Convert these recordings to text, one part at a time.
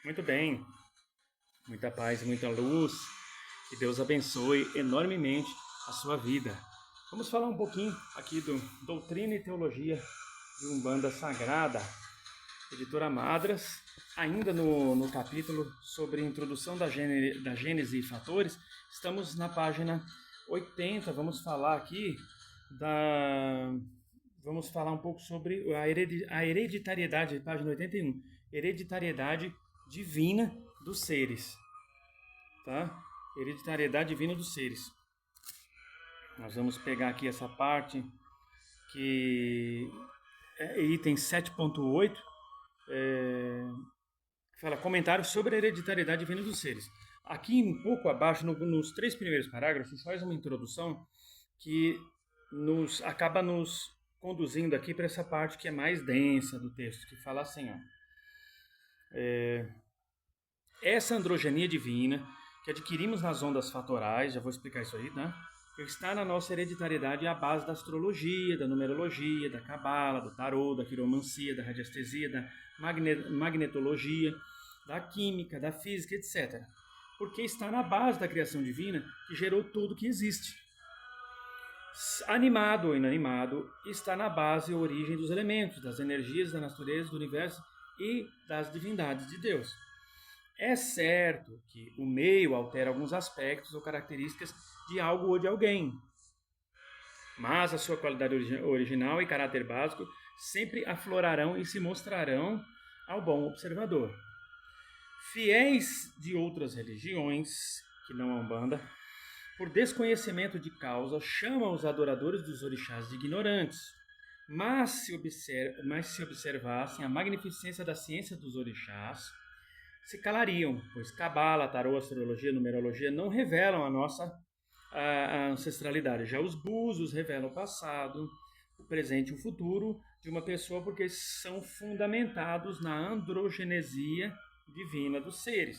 Muito bem, muita paz e muita luz. Que Deus abençoe enormemente a sua vida. Vamos falar um pouquinho aqui do Doutrina e Teologia de Umbanda Sagrada, editora Madras, ainda no capítulo sobre introdução da Gênese e fatores. Estamos na página 80. Vamos falar um pouco sobre a hereditariedade, página 81. Hereditariedade divina dos seres, tá? Hereditariedade divina dos seres. Nós vamos pegar aqui essa parte que é item 7.8, fala comentário sobre a hereditariedade divina dos seres. Aqui um pouco abaixo, nos 3 primeiros parágrafos, faz uma introdução que acaba nos conduzindo aqui para essa parte que é mais densa do texto, que fala assim, ó. Essa androgenia divina que adquirimos nas ondas fatorais, já vou explicar isso aí, tá? Que está na nossa hereditariedade à base da astrologia, da numerologia, da cabala, do tarô, da quiromancia, da radiestesia, da magnetologia, da química, da física, etc. Porque está na base da criação divina que gerou tudo que existe. Animado ou inanimado, está na base e origem dos elementos, das energias da natureza, do universo e das divindades de Deus. É certo que o meio altera alguns aspectos ou características de algo ou de alguém, mas a sua qualidade original e caráter básico sempre aflorarão e se mostrarão ao bom observador. Fiéis de outras religiões, que não a Umbanda, por desconhecimento de causa, chamam os adoradores dos orixás de ignorantes, mas se observassem a magnificência da ciência dos orixás, se calariam, pois cabala, tarô, astrologia, numerologia não revelam a nossa ancestralidade. Já os búzios revelam o passado, o presente e o futuro de uma pessoa, porque são fundamentados na androgenesia divina dos seres.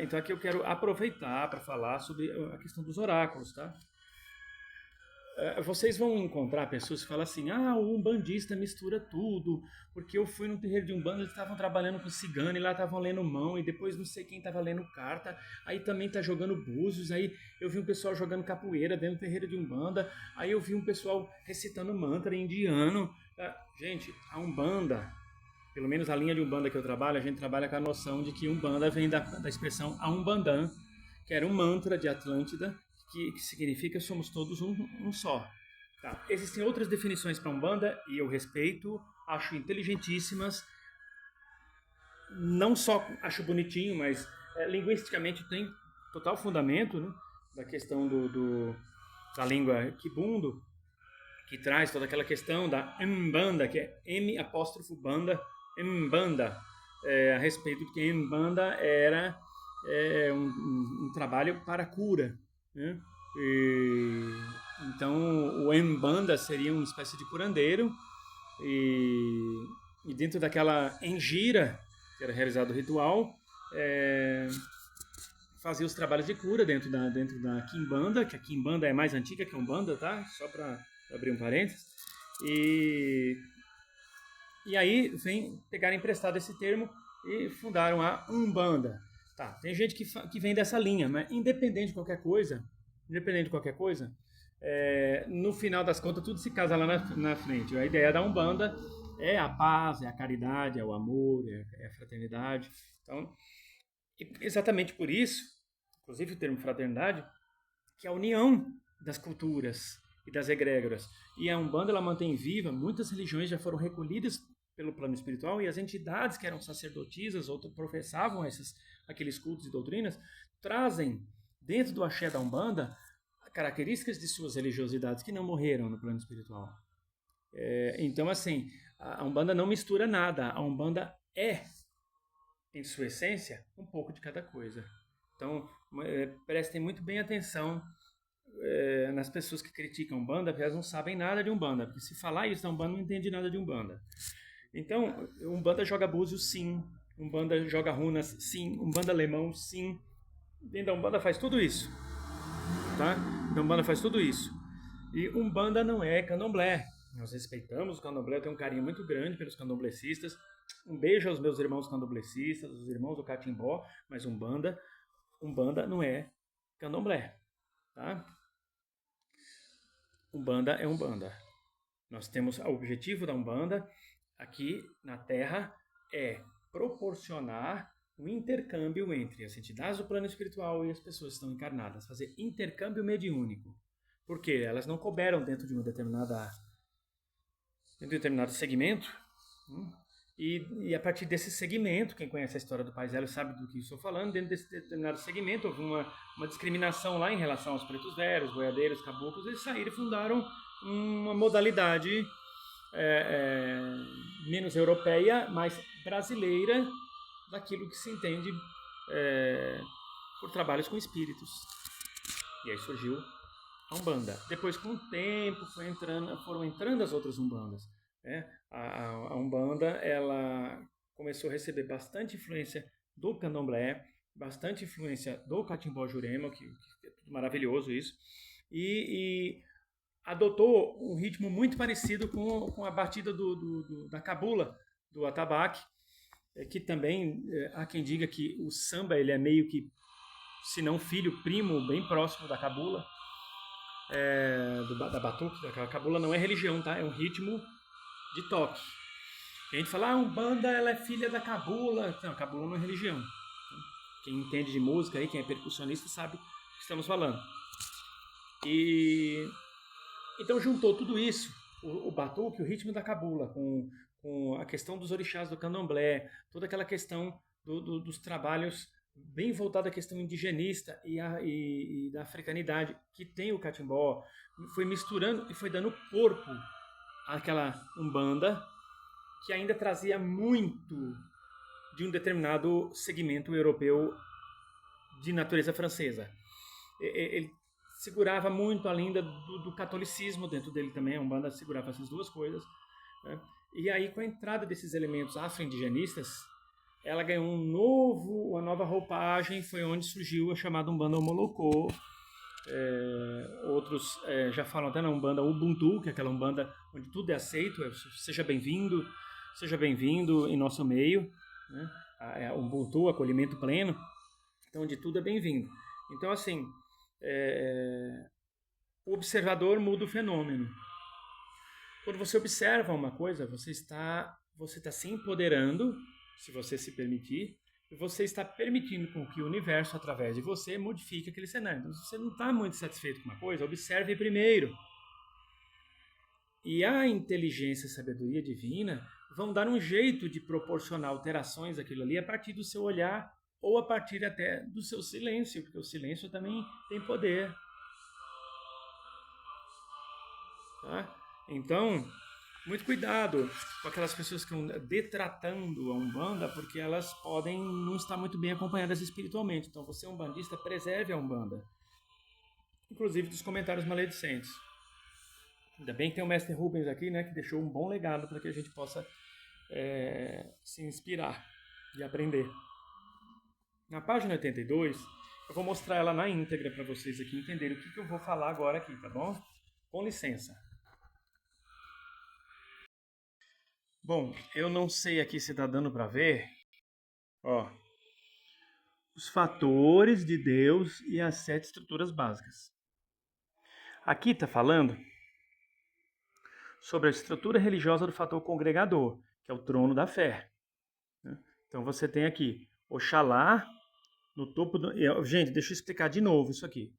Então aqui eu quero aproveitar para falar sobre a questão dos oráculos, tá? Vocês vão encontrar pessoas que falam assim, o umbandista mistura tudo, porque eu fui no terreiro de Umbanda, eles estavam trabalhando com cigano e lá estavam lendo mão, e depois não sei quem estava lendo carta, aí também tá jogando búzios, aí eu vi um pessoal jogando capoeira dentro do terreiro de Umbanda, aí eu vi um pessoal recitando mantra indiano. Gente, a Umbanda, pelo menos a linha de Umbanda que eu trabalho, a gente trabalha com a noção de que Umbanda vem da expressão Aumbandan, que era um mantra de Atlântida, que significa somos todos um só. Tá. Existem outras definições para Umbanda e eu respeito, acho inteligentíssimas, não só acho bonitinho, mas linguisticamente tem total fundamento, né, da questão da língua Kibundo, que traz toda aquela questão da Mbanda, que é M apóstrofo banda, Mbanda, a respeito de que Mbanda era um trabalho para cura, né? Então o Mbanda seria uma espécie de curandeiro e dentro daquela engira que era realizado o ritual, fazia os trabalhos de cura dentro da Quimbanda, que a Quimbanda é mais antiga que a Umbanda, tá? Só para abrir um parênteses. E aí vem pegar emprestado esse termo e fundaram a Umbanda. Tá, tem gente que vem dessa linha, mas independente de qualquer coisa, no final das contas tudo se casa lá na frente. A ideia da Umbanda é a paz, é a caridade, é o amor, é a fraternidade. Então, exatamente por isso, inclusive o termo fraternidade, que é a união das culturas e das egrégoras. E a Umbanda ela mantém viva, muitas religiões já foram recolhidas pelo plano espiritual e as entidades que eram sacerdotisas ou professavam aqueles cultos e doutrinas trazem dentro do axé da Umbanda características de suas religiosidades que não morreram no plano espiritual. Então, assim, a Umbanda não mistura nada. A Umbanda é, em sua essência, um pouco de cada coisa. Então, prestem muito bem atenção nas pessoas que criticam Umbanda, porque elas não sabem nada de Umbanda. Porque se falar isso da Umbanda, não entende nada de Umbanda. Então, Umbanda joga búzios, sim. Umbanda joga runas, sim. Umbanda alemão, sim. Dentro da Umbanda faz tudo isso. Tá? Então, Umbanda faz tudo isso. E Umbanda não é candomblé. Nós respeitamos o candomblé, eu tenho um carinho muito grande pelos candomblecistas, Um beijo aos meus irmãos candomblecistas, os irmãos do catimbó, mas Umbanda não é candomblé, tá? Umbanda é Umbanda. Nós temos o objetivo da Umbanda aqui na Terra é proporcionar um intercâmbio entre as entidades do plano espiritual e as pessoas que estão encarnadas, fazer intercâmbio mediúnico. Por quê? Elas não couberam dentro de um determinado segmento, e a partir desse segmento, quem conhece a história do Pai Zélio sabe do que estou falando, dentro desse determinado segmento houve uma discriminação lá em relação aos pretos velhos, boiadeiros, caboclos, eles saíram e fundaram uma modalidade menos europeia, mais brasileira, daquilo que se entende por trabalhos com espíritos. E aí surgiu a Umbanda. Depois, com o tempo, foram entrando as outras Umbandas. A Umbanda ela começou a receber bastante influência do Candomblé, bastante influência do Catimbó Jurema, que é tudo maravilhoso isso, e adotou um ritmo muito parecido com a batida da cabula, do atabaque, que também há quem diga que o samba ele é meio que, se não filho, primo, bem próximo da cabula, da batuque. A cabula não é religião, tá? É um ritmo de toque. A gente fala, a Umbanda ela é filha da cabula. Não, a cabula não é religião. Quem entende de música, aí, quem é percussionista, sabe o que estamos falando. Então juntou tudo isso, o batuque, o ritmo da cabula, com a questão dos orixás do candomblé, toda aquela questão dos trabalhos bem voltada à questão indigenista e da africanidade que tem o catimbó, foi misturando e foi dando corpo àquela Umbanda que ainda trazia muito de um determinado segmento europeu de natureza francesa. Ele segurava muito além do catolicismo dentro dele também, a Umbanda segurava essas duas coisas, né? E aí, com a entrada desses elementos afro-indigenistas, ela ganhou uma nova roupagem, foi onde surgiu a chamada Umbanda Omolocô. Outros já falam até na Umbanda Ubuntu, que é aquela Umbanda onde tudo é aceito, seja bem-vindo em nosso meio, né? Ubuntu, acolhimento pleno, então onde tudo é bem-vindo. Então, assim, o observador muda o fenômeno. Quando você observa uma coisa, você está se empoderando, se você se permitir, e você está permitindo com que o universo, através de você, modifique aquele cenário. Então, se você não está muito satisfeito com uma coisa, observe primeiro. E a inteligência e a sabedoria divina vão dar um jeito de proporcionar alterações daquilo ali a partir do seu olhar ou a partir até do seu silêncio, porque o silêncio também tem poder. Tá? Então, muito cuidado com aquelas pessoas que estão detratando a Umbanda, porque elas podem não estar muito bem acompanhadas espiritualmente. Então, você, umbandista, preserve a Umbanda, inclusive dos comentários maledicentes. Ainda bem que tem o mestre Rubens aqui, né, que deixou um bom legado para que a gente possa se inspirar e aprender. Na página 82, eu vou mostrar ela na íntegra para vocês aqui entenderem o que eu vou falar agora aqui, tá bom? Com licença. Bom, eu não sei aqui se está dando para ver. Ó, os fatores de Deus e as 7 estruturas básicas. Aqui está falando sobre a estrutura religiosa do fator congregador, que é o trono da fé. Então você tem aqui Oxalá no topo do... Gente, deixa eu explicar de novo isso aqui.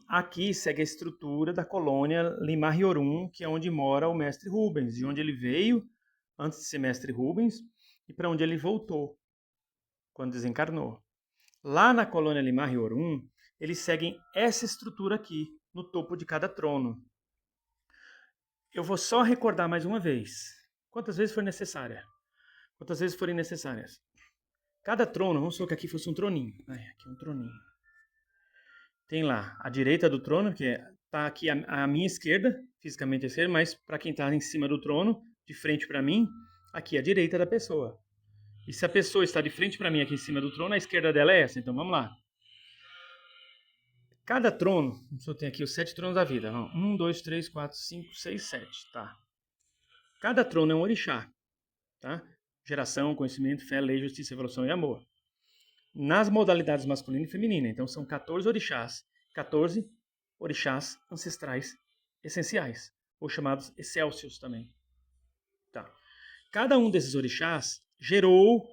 Aqui segue a estrutura da colônia Limar-Iorum, que é onde mora o mestre Rubens, de onde ele veio antes de ser mestre Rubens e para onde ele voltou quando desencarnou. Lá na colônia Limar-Iorum, eles seguem essa estrutura aqui, no topo de cada trono. Eu vou só recordar mais uma vez, quantas vezes for necessária. Quantas vezes forem necessárias. Cada trono, vamos supor que aqui fosse um troninho. Aqui é um troninho. Tem lá a direita do trono, que está aqui à minha esquerda, fisicamente à esquerda, mas para quem está em cima do trono, de frente para mim, aqui é a direita da pessoa. E se a pessoa está de frente para mim aqui em cima do trono, a esquerda dela é essa. Então vamos lá. Cada trono, eu tenho aqui os 7 tronos da vida. 1, 2, 3, 4, 5, 6, 7. Tá. Cada trono é um orixá. Tá? Geração, conhecimento, fé, lei, justiça, evolução e amor. Nas modalidades masculina e feminina. Então são 14 orixás ancestrais essenciais, ou chamados excélsios também. Tá. Cada um desses orixás gerou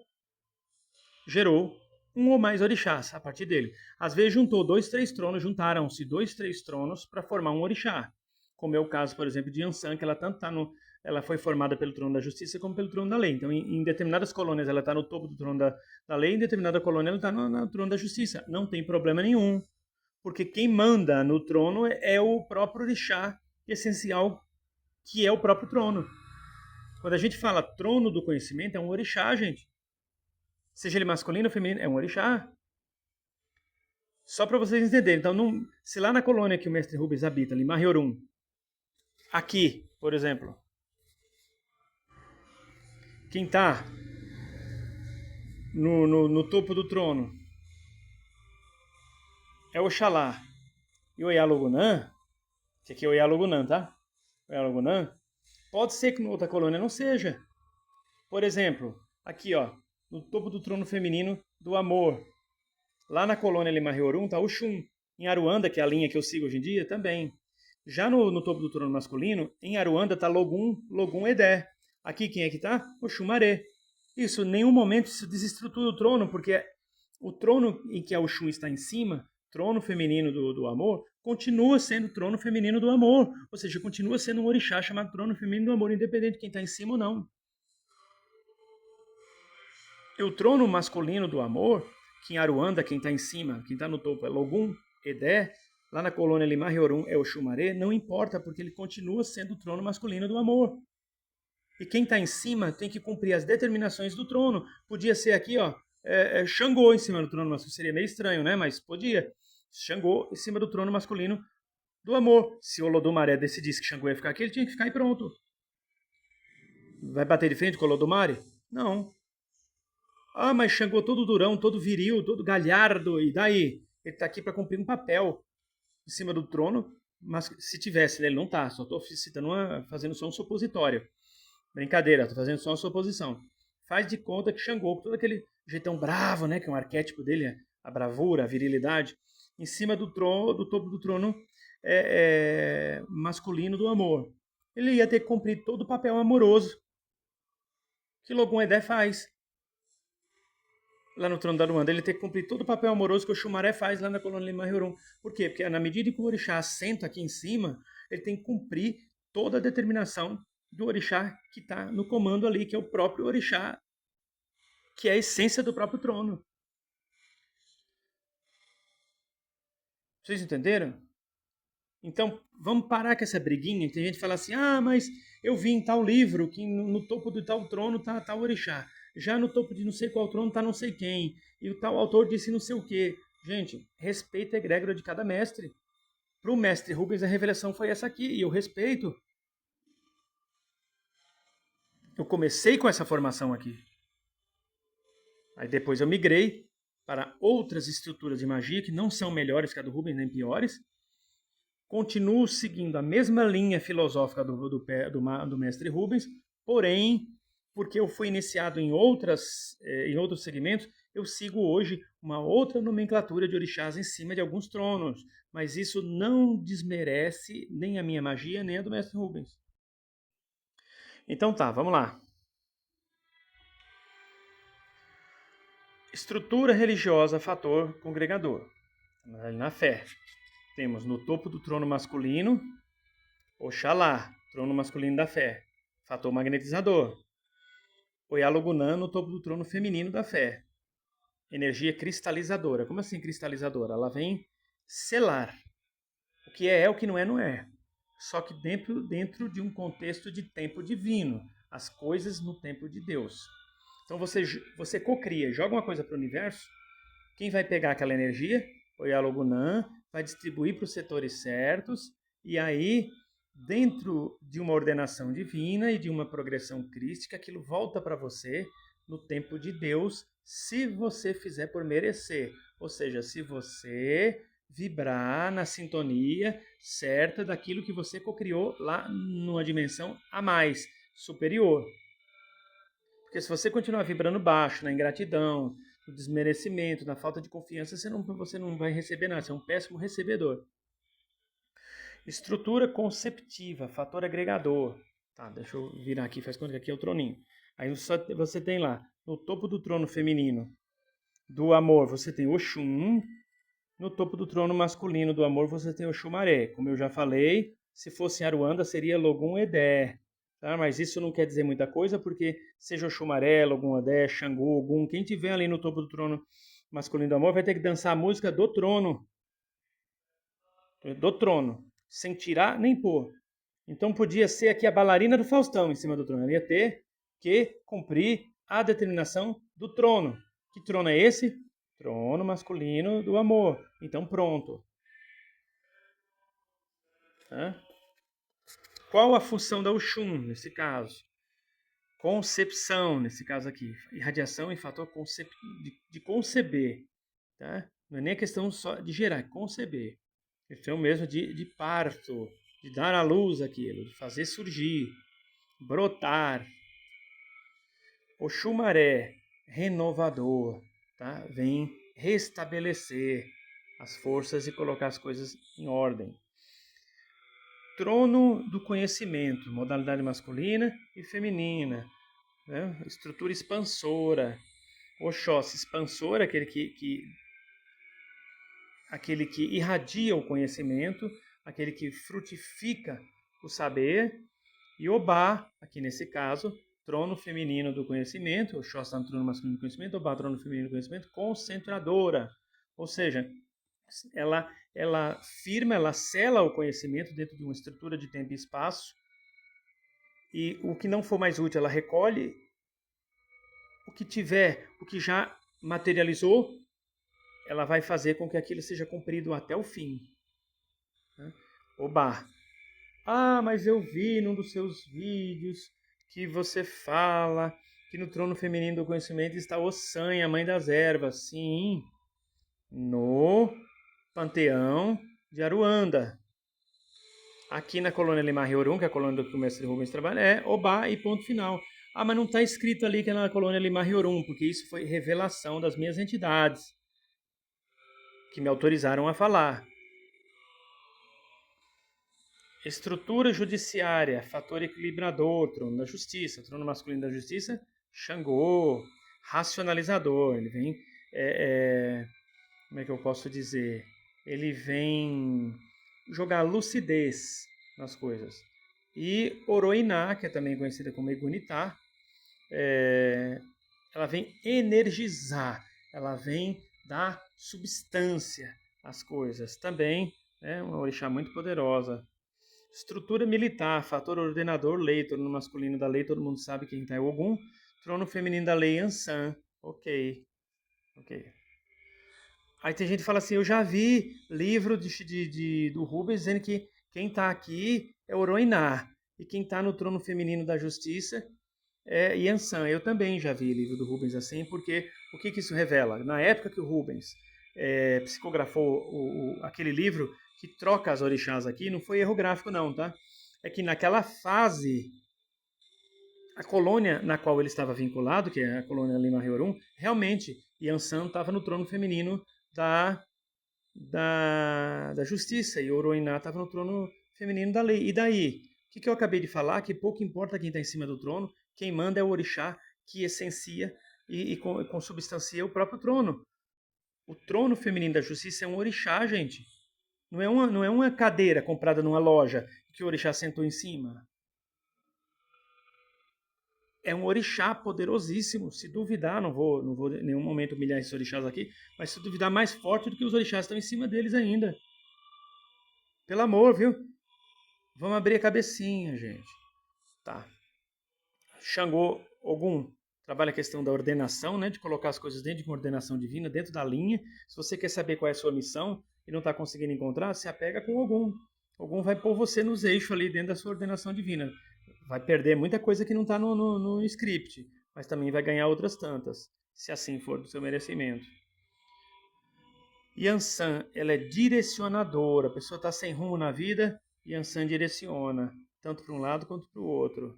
um ou mais orixás a partir dele. Às vezes juntou 2, 3 tronos, juntaram-se 2, 3 tronos para formar um orixá. Como é o caso, por exemplo, de Yansan, que ela tanto está no... Ela foi formada pelo trono da justiça como pelo trono da lei. Então, em determinadas colônias, ela está no topo do trono da lei, em determinada colônia, ela está no trono da justiça. Não tem problema nenhum, porque quem manda no trono é o próprio orixá essencial, que é o próprio trono. Quando a gente fala trono do conhecimento, é um orixá, gente. Seja ele masculino ou feminino, é um orixá. Só para vocês entenderem. Então, se lá na colônia que o mestre Rubens habita, ali, Mariorum, aqui, por exemplo, quem está no topo do trono é Oxalá e Oyalogunã, que aqui é Oyalogunã, tá? Oyalogunã, pode ser que na outra colônia não seja. Por exemplo, aqui, ó, no topo do trono feminino do amor, lá na colônia Limariorum está Oxum. Em Aruanda, que é a linha que eu sigo hoje em dia, também. Já no topo do trono masculino, em Aruanda está Logum Edé. Aqui quem é que está? Oxumaré. Isso, em nenhum momento isso desestrutura o trono, porque o trono em que a Oxum está em cima, trono feminino do amor, continua sendo trono feminino do amor. Ou seja, continua sendo um orixá chamado trono feminino do amor, independente de quem está em cima ou não. E o trono masculino do amor, que em Aruanda, quem está em cima, quem está no topo é Logum Edé, lá na colônia Limariorum é Oxumaré, não importa, porque ele continua sendo o trono masculino do amor. E quem está em cima tem que cumprir as determinações do trono. Podia ser aqui, ó, Xangô em cima do trono masculino. Seria meio estranho, né? Mas podia. Xangô em cima do trono masculino do amor. Se Olodumaré decidisse que Xangô ia ficar aqui, ele tinha que ficar e pronto. Vai bater de frente com Olodumare? Não. Ah, mas Xangô todo durão, todo viril, todo galhardo. E daí? Ele está aqui para cumprir um papel em cima do trono. Mas se tivesse, né? Ele não está. Só estou fazendo só um supositório. Brincadeira, tô fazendo só uma suposição. Faz de conta que Xangô, com todo aquele jeitão bravo, né, que é um arquétipo dele, a bravura, a virilidade, em cima do topo do trono masculino do amor. Ele ia ter que cumprir todo o papel amoroso que Logum Edé faz. Lá no trono da Ruanda, ele tem que cumprir todo o papel amoroso que o Xumaré faz lá na colônia Limariorum. Por quê? Porque na medida que o orixá assenta aqui em cima, ele tem que cumprir toda a determinação do orixá que está no comando ali, que é o próprio orixá, que é a essência do próprio trono. Vocês entenderam? Então, vamos parar com essa briguinha, que tem gente que fala assim, ah, mas eu vi em tal livro que no topo do tal trono está tal orixá. Já no topo de não sei qual trono está não sei quem. E o tal autor disse não sei o quê. Gente, respeita a egrégora de cada mestre. Para o mestre Rubens, a revelação foi essa aqui, e eu respeito. Eu comecei com essa formação aqui. Aí depois eu migrei para outras estruturas de magia que não são melhores que a do Rubens, nem piores. Continuo seguindo a mesma linha filosófica do mestre Rubens, porém, porque eu fui iniciado em outros segmentos, eu sigo hoje uma outra nomenclatura de orixás em cima de alguns tronos. Mas isso não desmerece nem a minha magia, nem a do mestre Rubens. Então tá, vamos lá. Estrutura religiosa, fator congregador. Na fé, temos no topo do trono masculino, Oxalá, trono masculino da fé, fator magnetizador. Oyalogunã no topo do trono feminino da fé, energia cristalizadora. Como assim cristalizadora? Ela vem selar. O que é o que não é, não é. Só que dentro de um contexto de tempo divino. As coisas no tempo de Deus. Então você cocria, joga uma coisa para o universo, quem vai pegar aquela energia? Oyalogunã, vai distribuir para os setores certos, e aí, dentro de uma ordenação divina e de uma progressão crística, aquilo volta para você no tempo de Deus, se você fizer por merecer. Ou seja, se você vibrar na sintonia certa daquilo que você cocriou lá numa dimensão a mais, superior. Porque se você continuar vibrando baixo, na ingratidão, no desmerecimento, na falta de confiança, você não vai receber nada, você é um péssimo recebedor. Estrutura conceptiva, fator agregador. Tá, deixa eu virar aqui, faz conta que aqui é o troninho. Aí você tem lá, no topo do trono feminino do amor, você tem Oxum. No topo do trono masculino do amor, você tem Oxumaré. Como eu já falei, se fosse em Aruanda, seria Logum Edé. Tá? Mas isso não quer dizer muita coisa, porque seja Oxumaré, Logum Edé, Xangô, Ogum, quem tiver ali no topo do trono masculino do amor vai ter que dançar a música do trono. Do trono. Sem tirar nem pôr. Então podia ser aqui a bailarina do Faustão em cima do trono. Ela ia ter que cumprir a determinação do trono. Que trono é esse? Trono masculino do amor. Então pronto. Qual a função da Oxum nesse caso? Concepção, nesse caso aqui. Irradiação em fator de conceber. Tá? Não é nem a questão só de gerar, é conceber. Questão mesmo de parto, de dar à luz aquilo, de fazer surgir, brotar. Oxumaré, renovador, tá? Vem restabelecer as forças e colocar as coisas em ordem. Trono do conhecimento, modalidade masculina e feminina, né? Estrutura expansora. Oxóssi, expansor, aquele que irradia o conhecimento, aquele que frutifica o saber. E Obá, aqui nesse caso, trono feminino do conhecimento, Oxóssi está no trono masculino do conhecimento, Obá, trono feminino do conhecimento, concentradora. Ou seja, ela firma, ela sela o conhecimento dentro de uma estrutura de tempo e espaço, e o que não for mais útil, ela recolhe. O que tiver, o que já materializou, ela vai fazer com que aquilo seja cumprido até o fim. Oba! Ah, mas eu vi num dos seus vídeos que você fala que no trono feminino do conhecimento está Ossanha, a mãe das ervas. Sim, no panteão de Aruanda. Aqui na colônia Limar Riorum, que é a colônia do mestre Rubens trabalha, é Obá e ponto final. Ah, mas não está escrito ali que é na colônia Limar Riorum, porque isso foi revelação das minhas entidades que me autorizaram a falar. Estrutura judiciária, fator equilibrador, trono da justiça, trono masculino da justiça, Xangô, racionalizador. Ele vem, como é que eu posso dizer? Ele vem jogar lucidez nas coisas. E Oroiná, que é também conhecida como Egunitá, ela vem energizar, ela vem dar substância às coisas. Também é uma orixá muito poderosa. Estrutura militar, fator ordenador, lei, trono masculino da lei, todo mundo sabe quem tá é Ogum. Trono feminino da lei, Ansan. Ok. Aí tem gente que fala assim, eu já vi livro do Rubens dizendo que quem está aqui é Oroiná. E quem está no trono feminino da justiça é Yansan. Eu também já vi livro do Rubens assim, porque o que isso revela? Na época que o Rubens psicografou aquele livro que troca as orixás aqui, não foi erro gráfico não, tá? É que naquela fase, a colônia na qual ele estava vinculado, que é a colônia Lima Riorum, realmente Yansan estava no trono feminino da justiça, e Oroiná estava no trono feminino da lei. E daí? O que eu acabei de falar? Que pouco importa quem está em cima do trono, quem manda é o orixá que essencia e consubstancia o próprio trono. O trono feminino da justiça é um orixá, gente. Não é uma cadeira comprada numa loja que o orixá sentou em cima. É um orixá poderosíssimo. Se duvidar, não vou em nenhum momento humilhar esses orixás aqui, mas se duvidar, mais forte do que os orixás estão em cima deles ainda. Pelo amor, viu? Vamos abrir a cabecinha, gente. Tá. Xangô, Ogum, trabalha a questão da ordenação, né? De colocar as coisas dentro de uma ordenação divina, dentro da linha. Se você quer saber qual é a sua missão e não está conseguindo encontrar, se apega com Ogum. Ogum vai pôr você nos eixos ali dentro da sua ordenação divina. Vai perder muita coisa que não está no script, mas também vai ganhar outras tantas, se assim for do seu merecimento. Yansan, ela é direcionadora. A pessoa está sem rumo na vida, Yansan direciona, tanto para um lado quanto para o outro.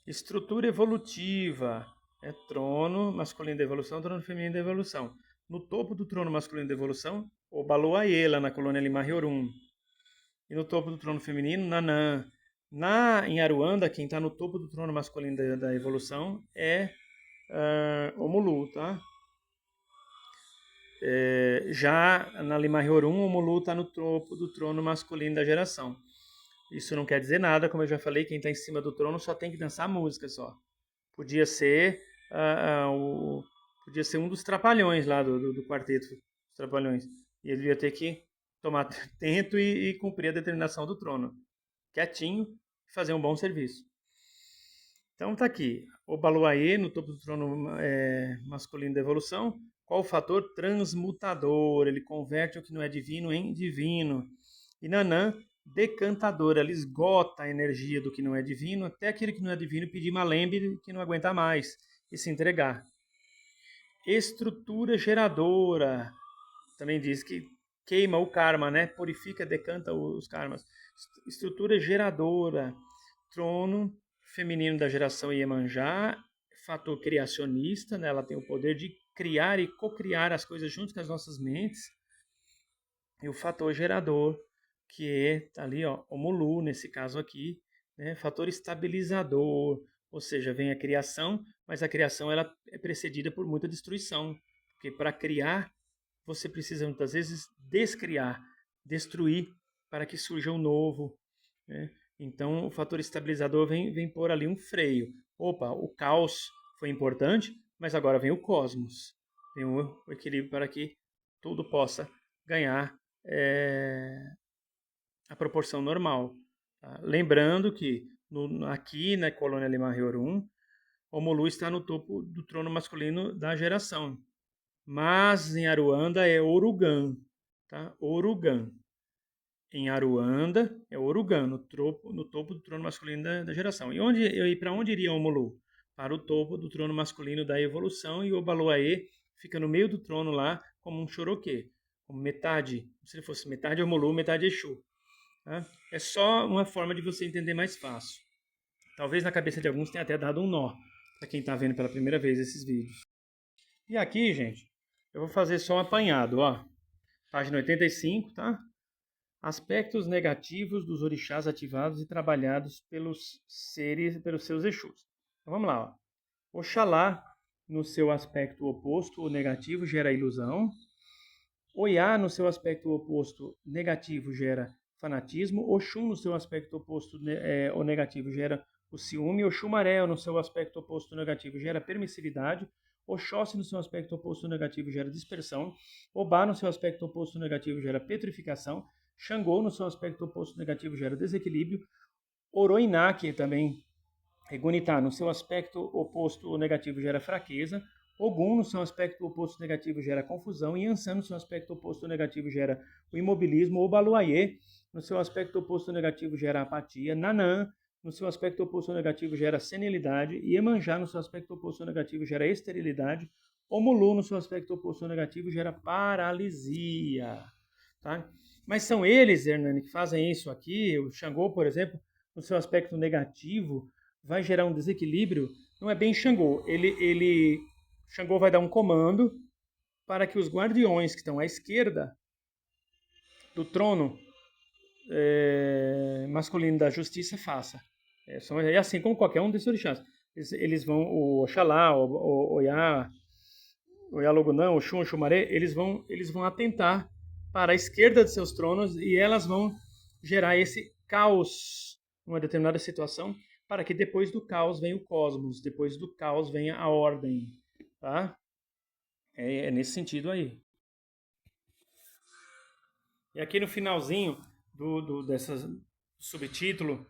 Estrutura evolutiva. É trono masculino da evolução, trono feminino da evolução. No topo do trono masculino da evolução, Obaloaiê, lá na colônia Limar-Riorum. E no topo do trono feminino, Nanã. Em Aruanda, quem está no topo do trono masculino da evolução é Omulu, tá? Já na Limar-Riorum, Omulu está no topo do trono masculino da geração. Isso não quer dizer nada, como eu já falei, quem está em cima do trono só tem que dançar música só. Podia ser um dos trapalhões lá do quarteto dos trapalhões. E ele ia ter que tomar atento e cumprir a determinação do trono. Quietinho e fazer um bom serviço. Então tá aqui, Obaloaiê no topo do trono masculino da evolução. Qual o fator? Transmutador, ele converte o que não é divino em divino. E Nanã, decantador, ela esgota a energia do que não é divino, até aquele que não é divino pedir malembe que não aguenta mais e se entregar. Estrutura geradora, também diz que queima o karma, né? Purifica, decanta os karmas. Estrutura geradora, trono feminino da geração Iemanjá, fator criacionista, né? Ela tem o poder de criar e co-criar as coisas junto com as nossas mentes. E o fator gerador, que tá ali, ó, Omulu, nesse caso aqui, né? Fator estabilizador, ou seja, vem a criação, mas a criação ela é precedida por muita destruição, porque para criar você precisa muitas vezes descriar, destruir para que surja o novo, né? Então o fator estabilizador vem pôr ali um freio. Opa, o caos foi importante, mas agora vem o cosmos, vem o equilíbrio para que tudo possa ganhar a proporção normal. Tá? Lembrando que aqui na colônia Limar-Riorum, Omulu está no topo do trono masculino da geração. Mas em Aruanda é Orugan. Tá? Orugan. Em Aruanda é Orugan, no topo do trono masculino da geração. E para onde iria Omulu? Para o topo do trono masculino da evolução, e Obaloaiê fica no meio do trono lá como um choroquê, como metade, se ele fosse metade Omulu, metade Exu. Tá? É só uma forma de você entender mais fácil. Talvez na cabeça de alguns tenha até dado um nó, para quem está vendo pela primeira vez esses vídeos. E aqui, gente, eu vou fazer só um apanhado, ó. Página 85, tá? Aspectos negativos dos orixás ativados e trabalhados pelos seus Exus. Então vamos lá, ó. Oxalá, no seu aspecto oposto, o negativo, gera ilusão. Oiá, no seu aspecto oposto, negativo, gera fanatismo. Oxum, no seu aspecto oposto, o negativo, gera o ciúme. Oxumaré, no seu aspecto oposto, negativo, gera permissividade. Oxóssi, no seu aspecto oposto negativo, gera dispersão. Obá, no seu aspecto oposto negativo, gera petrificação. Xangô, no seu aspecto oposto negativo, gera desequilíbrio. Oroiná, que também é Gunitá, no seu aspecto oposto negativo, gera fraqueza. Ogum, no seu aspecto oposto negativo, gera confusão. E Yansan, no seu aspecto oposto negativo, gera o imobilismo. Obaluaiê, no seu aspecto oposto negativo, gera apatia. Nanã, no seu aspecto oposto negativo, gera senilidade. E Iemanjá, no seu aspecto oposto negativo, gera esterilidade. Omulu, no seu aspecto oposto negativo, gera paralisia. Tá? Mas são eles, Hernani, que fazem isso aqui. O Xangô, por exemplo, no seu aspecto negativo, vai gerar um desequilíbrio. Não é bem Xangô. Xangô vai dar um comando para que os guardiões que estão à esquerda do trono masculino da justiça faça. É assim como qualquer um desses orixás. Eles vão, o Oxalá, o Oiá, o Yalogunã, o Xum, o Xumaré, eles vão atentar para a esquerda de seus tronos e elas vão gerar esse caos numa determinada situação, para que depois do caos venha o cosmos, depois do caos venha a ordem. Tá? É nesse sentido aí. E aqui no finalzinho dessa subtítulo,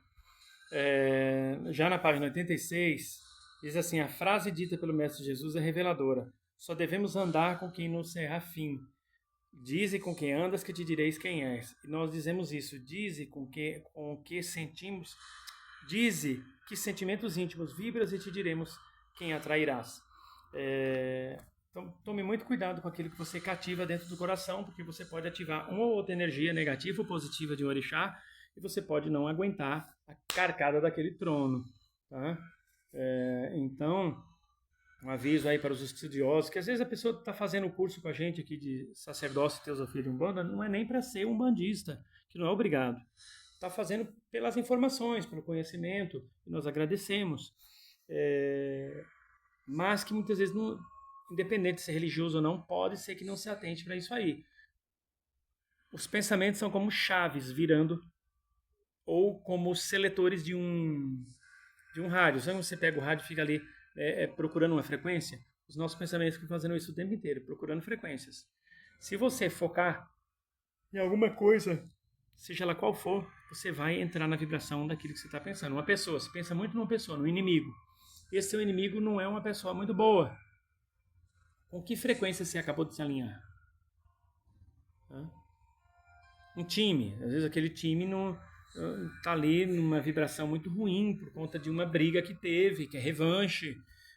já na página 86, diz assim: a frase dita pelo Mestre Jesus é reveladora. Só devemos andar com quem nos é afim. Dize com quem andas que te direis quem és. E nós dizemos isso. Dize com que sentimos. Dize que sentimentos íntimos vibras e te diremos quem atrairás. Então, tome muito cuidado com aquilo que você cativa dentro do coração, porque você pode ativar uma ou outra energia negativa ou positiva de um orixá e você pode não aguentar a carcada daquele trono. Tá? Então, um aviso aí para os estudiosos, que às vezes a pessoa está fazendo o curso com a gente aqui de sacerdócio e teosofia de Umbanda, não é nem para ser umbandista, que não é obrigado. Está fazendo pelas informações, pelo conhecimento, e nós agradecemos. Mas que muitas vezes, não, independente de ser religioso ou não, pode ser que não se atente para isso aí. Os pensamentos são como chaves virando, ou como seletores de um rádio. Sabe quando você pega o rádio e fica ali procurando uma frequência? Os nossos pensamentos ficam fazendo isso o tempo inteiro, procurando frequências. Se você focar em alguma coisa, seja ela qual for, você vai entrar na vibração daquilo que você está pensando. Uma pessoa, você pensa muito numa pessoa, no inimigo. Esse seu inimigo não é uma pessoa muito boa. Com que frequência você acabou de se alinhar? Um time, às vezes aquele time não tá ali numa vibração muito ruim por conta de uma briga que teve, que é revanche,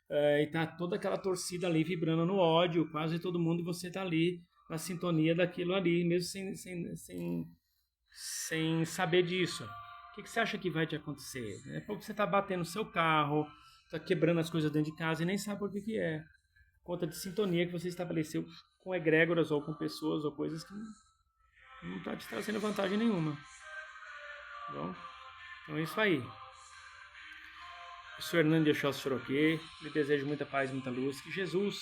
e tá toda aquela torcida ali vibrando no ódio, quase todo mundo, e você tá ali na sintonia daquilo ali, mesmo sem saber disso. O que você acha que vai te acontecer? É porque você tá batendo o seu carro, tá quebrando as coisas dentro de casa e nem sabe por que é. Conta de sintonia que você estabeleceu com egrégoras ou com pessoas ou coisas que não está te trazendo vantagem nenhuma. Tá bom? Então é isso aí. Eu sou Hernando de Oxóssi Choroquê, lhe desejo muita paz, muita luz, que Jesus,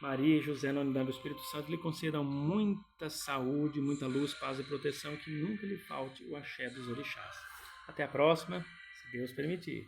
Maria e José, na unidade do Espírito Santo, lhe concedam muita saúde, muita luz, paz e proteção, que nunca lhe falte o axé dos orixás. Até a próxima, se Deus permitir.